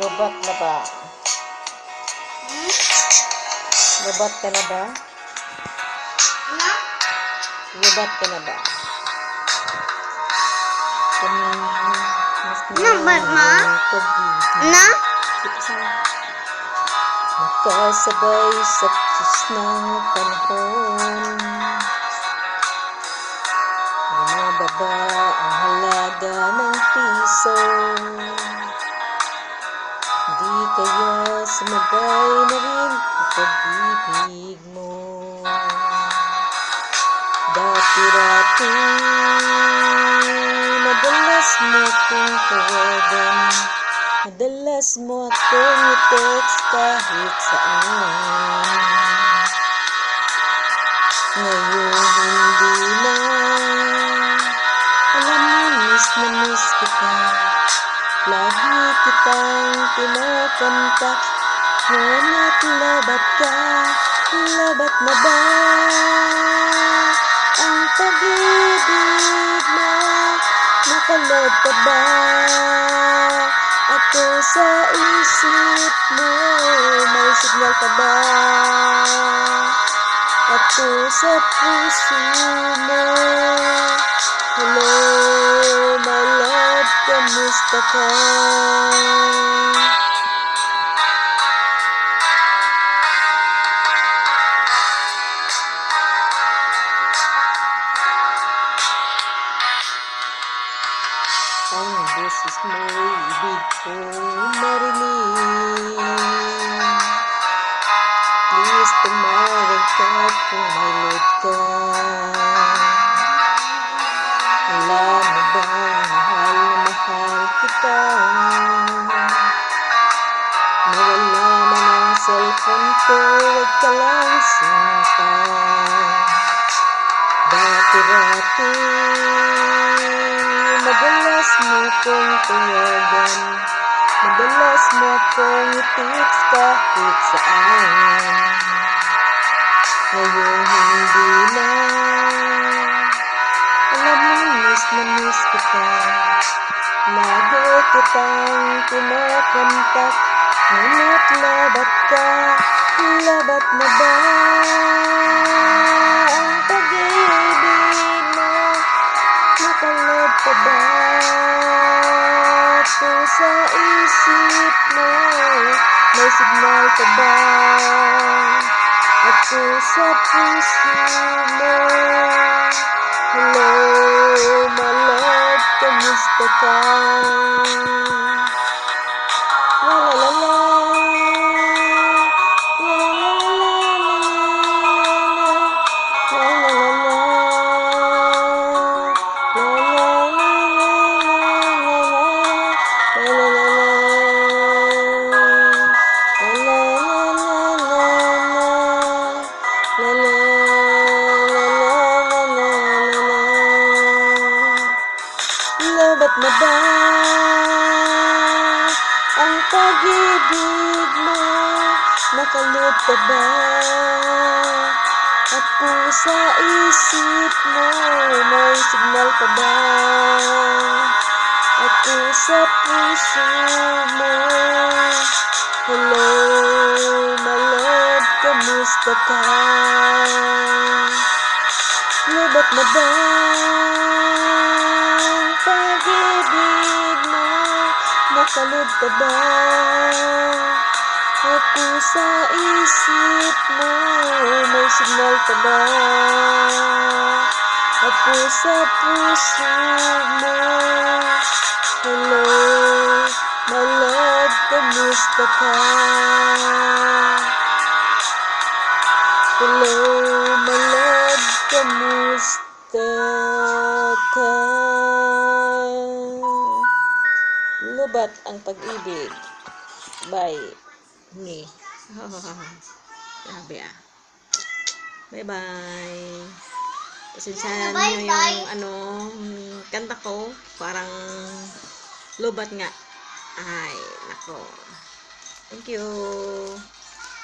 Lubat na ba? Lubat ka na ba? Ano? Lubat ka na ba? Lubat ma? Ano? Makasabay sa Diyos ng panahon, bumababa ang halaga ng piso. Di kaya sumabay na rin ang pag-ibig mo. Dati-dati madalas mo kong tawagan, madalas mo akong i-text kahit saan. Ngayon hindi na, alam mo miss na miss kita. Lagi kitang kinakontak, ngunit labat ka, labat na ba? Ang pag-ibig mo, nakalad ka ba? Ako sa isip mo, may signal ka ba? Ako sa puso mo, hello my love, kamusta ka? Ang boses mo, ibig ko marinig. Please tumawag ka kung may load ka. Alam mo bang mahal na mahal kita? Nawala man ang cellphone ko, huwag ka lang sinta. Dati-dati madalas mo kong tawagan, madalas mo akong i-text kahit saan. Ngayon hindi na, alam mo miss na miss kita. Lagi kitang kinakontak, ngunit labat ka, labat na ba? Ang pag-ibig mo, nakalad ka ba? Ako sa isip mo, may signal ka ba? Ako sa puso mo, hello my love, kamusta ka? La la la la, la la la la, la la la la, labat na ba ang pag-ibig mo? Nakalad ka ba? Ako sa isip mo, may signal ka ba? Ako sa puso mo, hello my love, kamusta ka? Labat na ba ang pag-ibig mo? Nakalad ka ba? Ako sa isip mo, may signal ka ba? Ako sa puso mo, hello my love, kamusta ka? Hello my love, kamusta ka? Lubat ang pag-ibig by me. Grabe ah. Bye bye. Pasensyahan nyo yung kanta ko. Parang lubat nga. Ay, nako. Thank you.